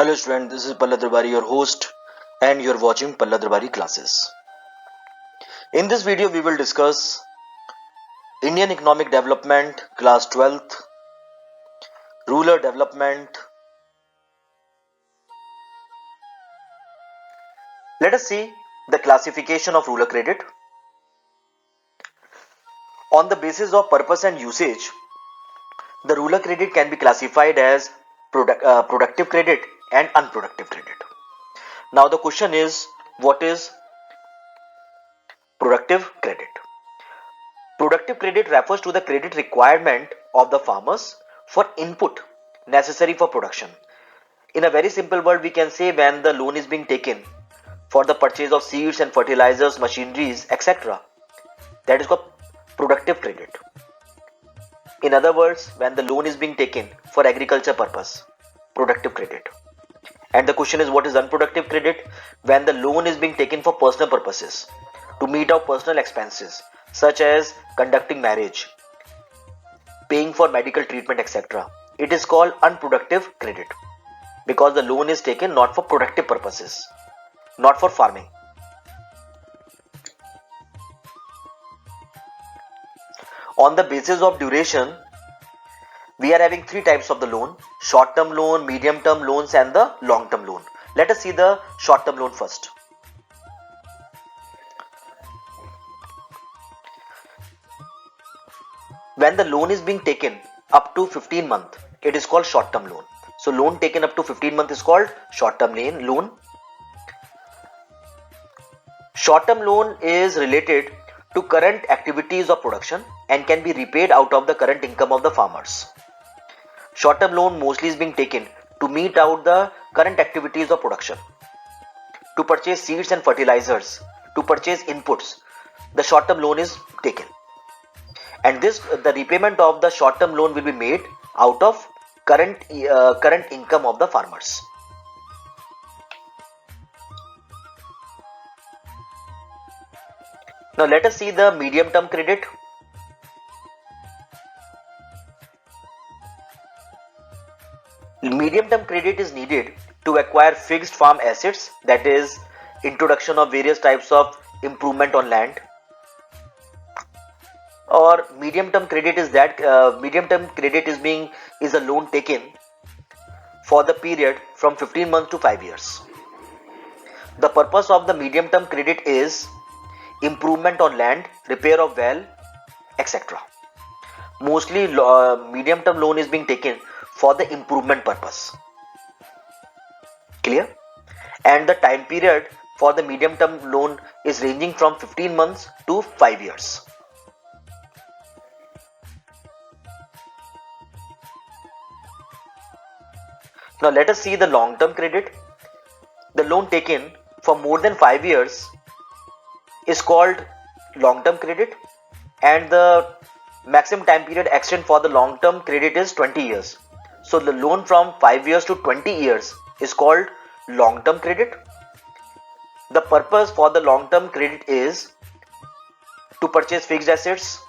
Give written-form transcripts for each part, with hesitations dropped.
Hello student, this is Palla Darbari, your host, and you're watching Palla Darbari classes. In this video, we will discuss Indian Economic Development, Class 12th, Rural Development. Let us see the classification of rural credit. On the basis of purpose and usage, the rural credit can be classified as productive credit and unproductive credit. Now the question is, what is productive credit? Productive credit refers to the credit requirement of the farmers for input necessary for production. In a very simple word, we can say when the loan is being taken for the purchase of seeds and fertilizers, machineries, etc. That is called productive credit. In other words, when the loan is being taken for agriculture purpose, productive credit. And the question is, what is unproductive credit? When the loan is being taken for personal purposes, to meet our personal expenses, such as conducting marriage, paying for medical treatment, etc. It is called unproductive credit because the loan is taken not for productive purposes, not for farming. On the basis of duration, we are having three types of the loan: short-term loan, medium-term loans, and the long-term loan. Let us see the short-term loan first. When the loan is being taken up to 15 months, it is called short-term loan. So loan taken up to 15 months is called short-term loan. Short-term loan is related to current activities of production and can be repaid out of the current income of the farmers. Short-term loan mostly is being taken to meet out the current activities of production, to purchase seeds and fertilizers, to purchase inputs. The short-term loan is taken, and the repayment of the short-term loan will be made out of current income of the farmers. Now let us see the medium-term credit. Medium-term credit is needed to acquire fixed farm assets, that is, introduction of various types of improvement on land. Or medium-term credit is a loan taken for the period from 15 months to 5 years. The purpose of the medium-term credit is improvement on land, repair of well, etc. Mostly medium-term loan is being taken for the improvement purpose. Clear? And the time period for the medium-term loan is ranging from 15 months to 5 years. Now let us see the long-term credit. The loan taken for more than 5 years is called long-term credit, and the maximum time period extent for the long-term credit is 20 years. So the loan from 5 years to 20 years is called long-term credit. The purpose for the long-term credit is to purchase fixed assets,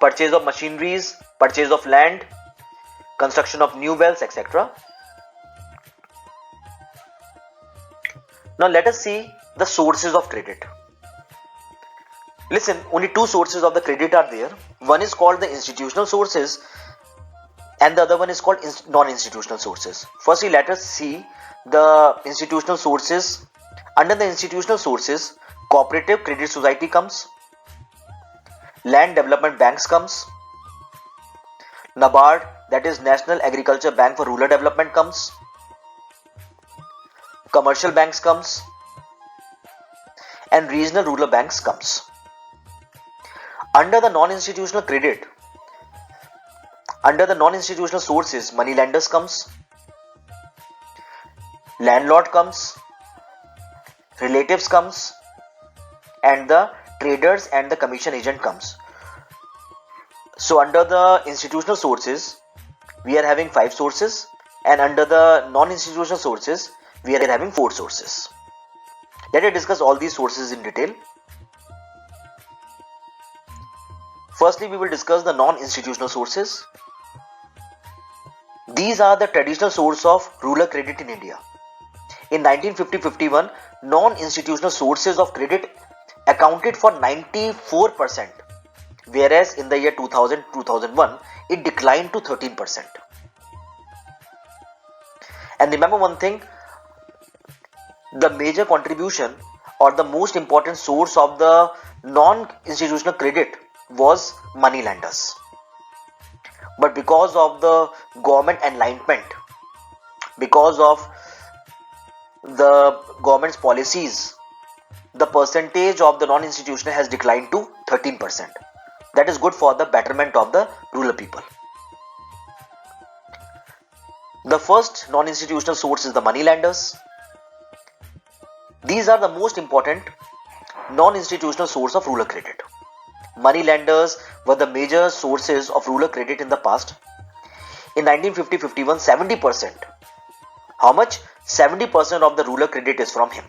purchase of machineries, purchase of land, construction of new wells, etc. Now let us see the sources of credit. Listen, only two sources of the credit are there. One is called the institutional sources and the other one is called non-institutional sources. Firstly, let us see the institutional sources. Under the institutional sources, cooperative credit society comes, land development banks comes, NABARD, that is National Agriculture Bank for Rural Development comes, commercial banks comes, and regional rural banks comes. Under the non-institutional credit, under the non-institutional sources, money lenders comes, landlord comes, relatives comes, and the traders and the commission agent comes. So under the institutional sources, we are having 5 sources, and under the non-institutional sources, we are having 4 sources. Let us discuss all these sources in detail. Firstly, we will discuss the non-institutional sources. These are the traditional source of rural credit in India. In 1950-51, non-institutional sources of credit accounted for 94%, whereas in the year 2000-2001, it declined to 13%. And remember one thing, the major contribution or the most important source of the non-institutional credit was money lenders. But because of the government enlightenment, because of the government's policies, the percentage of the non-institutional has declined to 13%. That is good for the betterment of the rural people. The first non-institutional source is the money lenders. These are the most important non-institutional source of rural credit. Money lenders were the major sources of rural credit in the past. In 1950-51, 70%. How much? 70% of the rural credit is from him.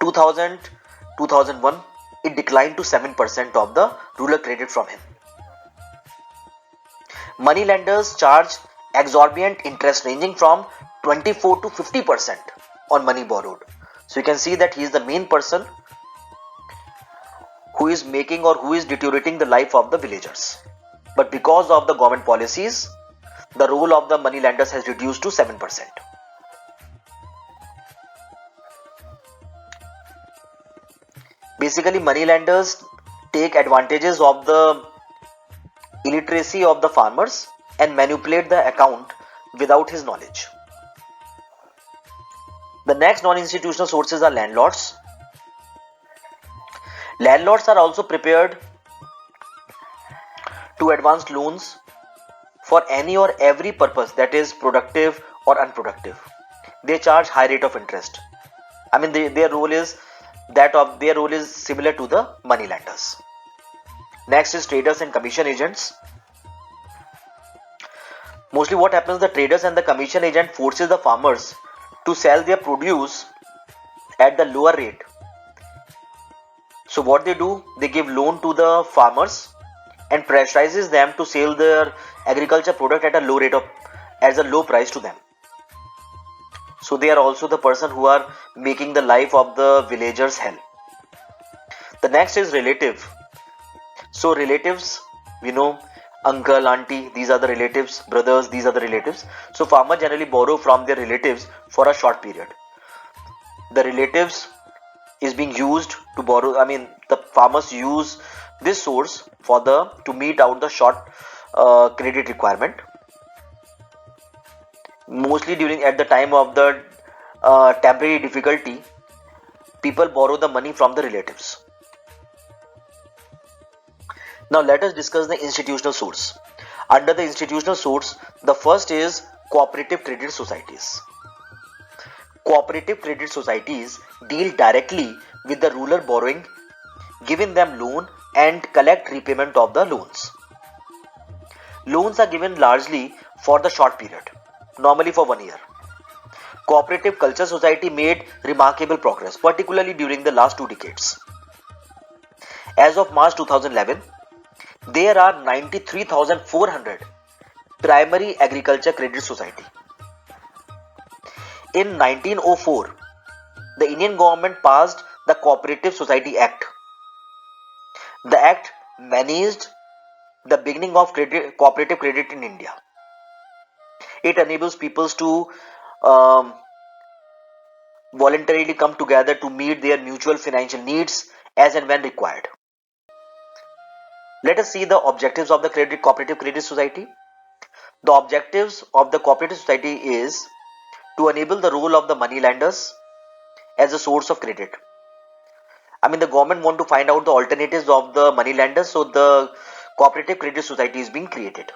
2000-2001, it declined to 7% of the rural credit from him. Money lenders charge exorbitant interest ranging from 24 to 50% on money borrowed. So you can see that he is the main person who is making or who is deteriorating the life of the villagers. But because of the government policies, the role of the money lenders has reduced to 7%. Basically, money lenders take advantages of the illiteracy of the farmers and manipulate the account without his knowledge. The next non-institutional sources are landlords. Landlords are also prepared to advance loans for any or every purpose, that is productive or unproductive. They charge high rate of interest. I mean, their role is similar to the money lenders. Next is traders and commission agents. Mostly what happens, the traders and the commission agent forces the farmers to sell their produce at the lower rate. So what they do, they give loan to the farmers and pressurizes them to sell their agriculture product at a low price to them. So they are also the person who are making the life of the villagers hell. The next is relative. So relatives, uncle, auntie, these are the relatives, brothers, these are the relatives. So farmers generally borrow from their relatives for a short period. The relatives is being used to borrow, the farmers use this source to meet out the short credit requirement. Mostly at the time of the temporary difficulty, people borrow the money from the relatives. Now let us discuss the institutional source. Under the institutional source, the first is cooperative credit societies. Cooperative credit societies deal directly with the rural borrowing, giving them loan and collect repayment of the loans. Loans are given largely for the short period, normally for 1 year. Cooperative culture society made remarkable progress, particularly during the last 2 decades. As of March 2011, there are 93,400 primary agriculture credit society. In 1904, the Indian government passed the Cooperative Society Act. The act managed the beginning of cooperative credit in India. It enables people to voluntarily come together to meet their mutual financial needs as and when required. Let us see the objectives of the cooperative credit society. The objectives of the cooperative society is to enable the role of the money lenders as a source of credit. The government want to find out the alternatives of the money lenders, so the cooperative credit society is being created.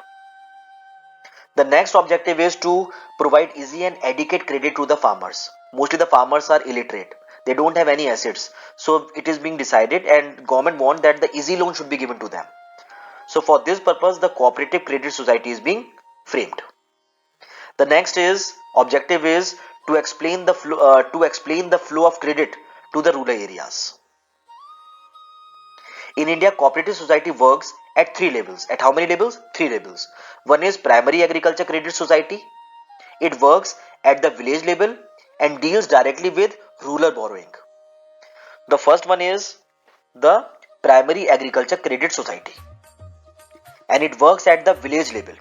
The next objective is to provide easy and adequate credit to the farmers. Mostly the farmers are illiterate. They don't have any assets. So it is being decided and government want that the easy loan should be given to them. So for this purpose, the cooperative credit society is being framed. The next objective is to explain the flow of credit to the rural areas. In India, cooperative society works at 3 levels. At how many levels? 3 levels. One is primary agriculture credit society. It works at the village level and deals directly with rural borrowing. The first one is the Primary Agriculture Credit Society, and it works at the village level.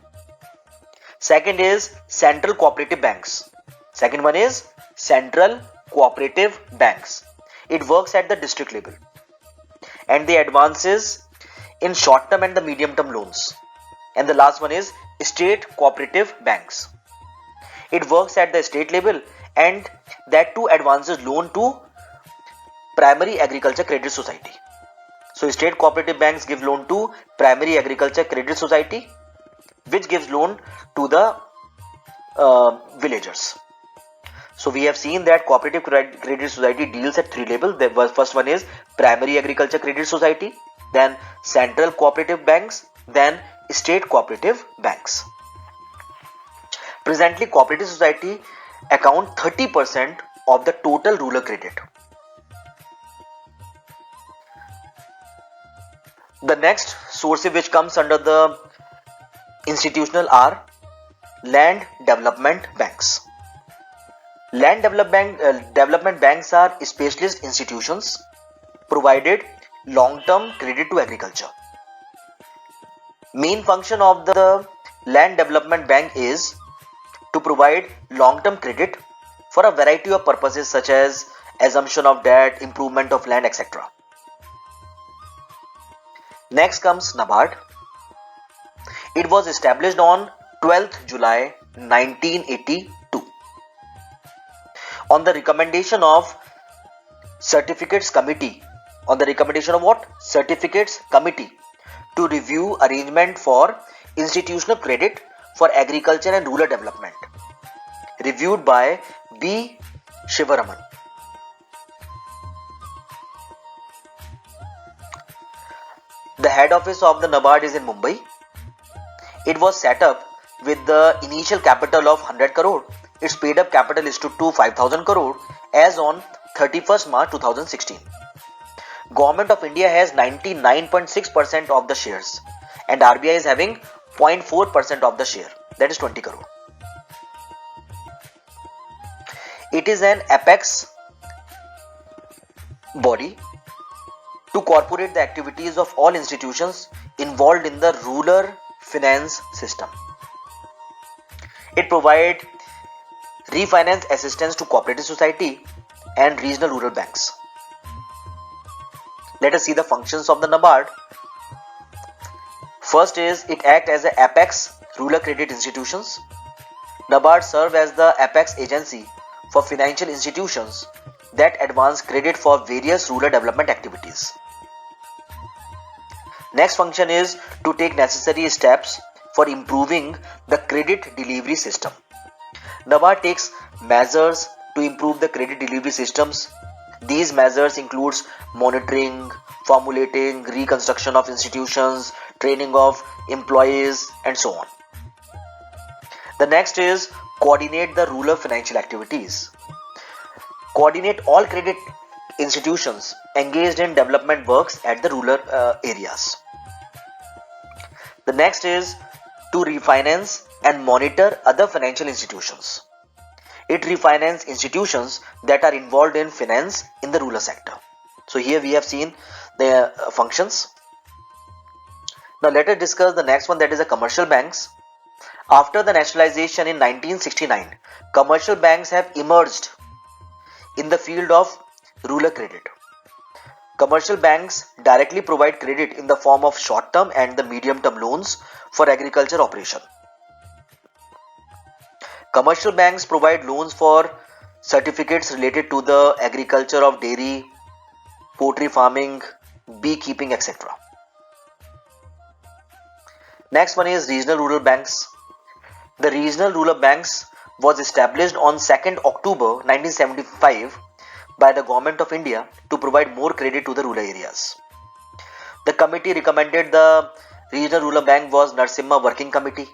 Second is Central Cooperative Banks. Second one is Central Cooperative Banks. It works at the district level, and the advances in short term and the medium term loans. And the last one is State Cooperative Banks. It works at the state level, and that too advances loan to Primary Agriculture Credit Society. So state cooperative banks give loan to Primary Agriculture Credit Society, which gives loan to the villagers. So we have seen that Cooperative Credit Society deals at three levels. The first one is Primary Agriculture Credit Society, then Central Cooperative Banks, then State Cooperative Banks. Presently, Cooperative Society account 30% of the total rural credit. The next sources which comes under the institutional are land development banks. Land development banks are specialist institutions provided long-term credit to agriculture. Main function of the land development bank is to provide long-term credit for a variety of purposes such as assumption of debt, improvement of land, etc. Next comes NABARD. It was established on 12th July 1982 on the recommendation of Certificates Committee. On the recommendation of what? Certificates Committee to review arrangement for institutional credit for agriculture and rural development, reviewed by B. Shivaraman. The head office of the NABARD is in Mumbai. It was set up with the initial capital of 100 crore. Its paid up capital is to 5,000 crore as on 31st March 2016. Government of India has 99.6% of the shares and RBI is having 0.4% of the share, that is 20 crore. It is an apex body to coordinate the activities of all institutions involved in the rural finance system. It provides refinance assistance to cooperative society and regional rural banks. Let us see the functions of the NABARD. First is it acts as an apex rural credit institutions. NABARD serves as the apex agency for financial institutions that advance credit for various rural development activities. Next function is to take necessary steps for improving the credit delivery system. NABARD takes measures to improve the credit delivery systems. These measures includes monitoring, formulating, reconstruction of institutions, training of employees, and so on. The next is coordinate the rural financial activities. Coordinate all credit institutions engaged in development works at the rural areas. The next is to refinance and monitor other financial institutions. It refinances institutions that are involved in finance in the rural sector. So here we have seen the functions. Now let us discuss the next one, that is the commercial banks. After the nationalization in 1969, commercial banks have emerged in the field of rural credit. Commercial banks directly provide credit in the form of short-term and the medium-term loans for agriculture operation. Commercial banks provide loans for certificates related to the agriculture of dairy, poultry farming, beekeeping, etc. Next one is regional rural banks. The regional rural banks was established on 2nd October 1975 by the Government of India to provide more credit to the rural areas. The committee recommended the regional rural bank was Narsimha Working Committee.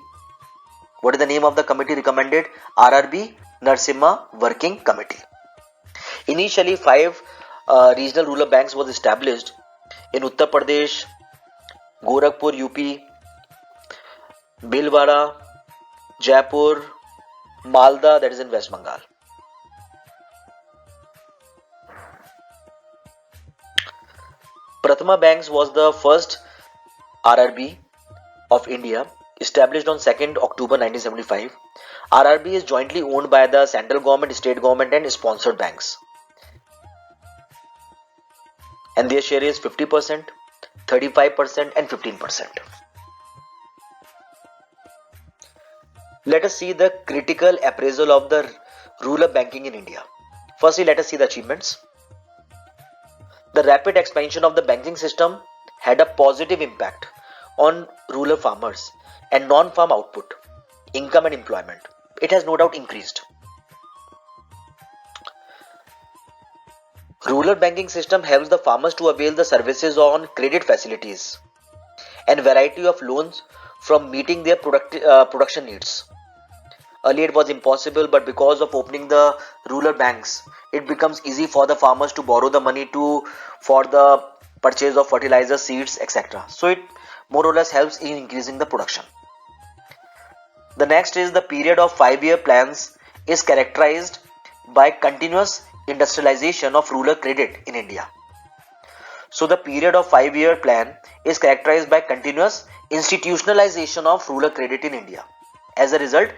What is the name of the committee recommended? RRB Narsimha Working Committee. Initially, 5 regional rural banks was established in Uttar Pradesh, Gorakhpur, UP, Bhilwara, Jaipur, Malda, that is in West Bengal. Prathama Banks was the first RRB of India, established on 2nd October 1975. RRB is jointly owned by the central government, state government and sponsored banks. And their share is 50%, 35% and 15%. Let us see the critical appraisal of the rural banking in India. Firstly, let us see the achievements. The rapid expansion of the banking system had a positive impact on rural farmers and non-farm output, income and employment. It has no doubt increased. Rural banking system helps the farmers to avail the services on credit facilities and variety of loans from meeting their production needs. Earlier it was impossible, but because of opening the rural banks, it becomes easy for the farmers to borrow the money for the purchase of fertilizer, seeds, etc. So it more or less helps in increasing the production. The next is the period of 5-year plans is characterized by continuous industrialization of rural credit in India. So the period of 5-year plan is characterized by continuous institutionalization of rural credit in India. As a result,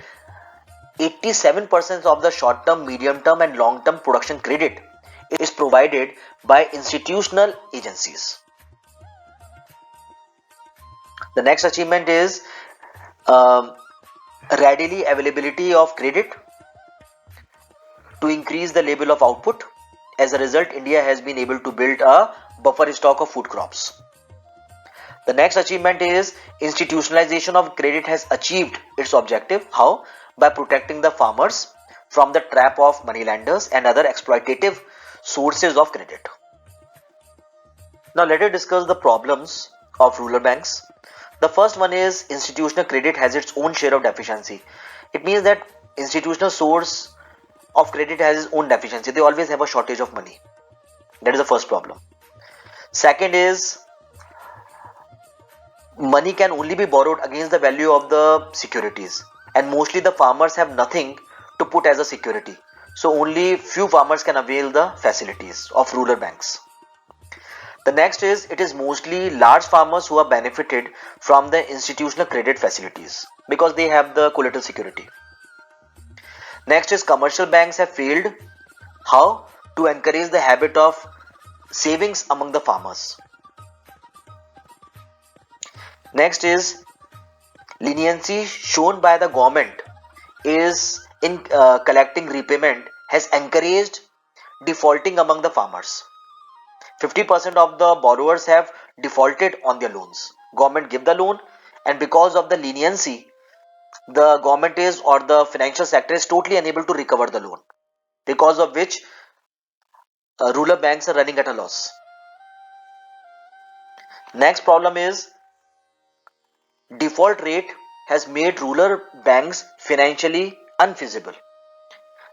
87% of the short-term, medium-term and long-term production credit is provided by institutional agencies. The next achievement is readily availability of credit to increase the level of output. As a result, India has been able to build a buffer stock of food crops. The next achievement is institutionalization of credit has achieved its objective. How? By protecting the farmers from the trap of moneylenders and other exploitative sources of credit. Now let us discuss the problems of rural banks. The first one is institutional credit has its own share of deficiency. It means that institutional source of credit has its own deficiency. They always have a shortage of money. That is the first problem. Second is money can only be borrowed against the value of the securities, and mostly the farmers have nothing to put as a security. So only few farmers can avail the facilities of rural banks. The next is it is mostly large farmers who are benefited from the institutional credit facilities because they have the collateral security. Next is commercial banks have failed. How? To encourage the habit of savings among the farmers. Next is leniency shown by the government is in collecting repayment has encouraged defaulting among the farmers. 50% of the borrowers have defaulted on their loans. Government give the loan, and because of the leniency, the government is or the financial sector is totally unable to recover the loan, because of which rural banks are running at a loss. Next problem is default rate has made rural banks financially unfeasible.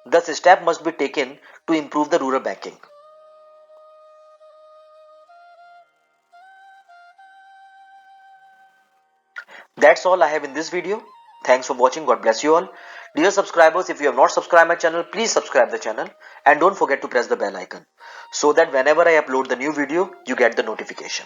Thus, a step must be taken to improve the rural banking. That's all I have in this video. Thanks for watching. God bless you all. Dear subscribers, if you have not subscribed my channel, please subscribe the channel and don't forget to press the bell icon so that whenever I upload the new video, you get the notification.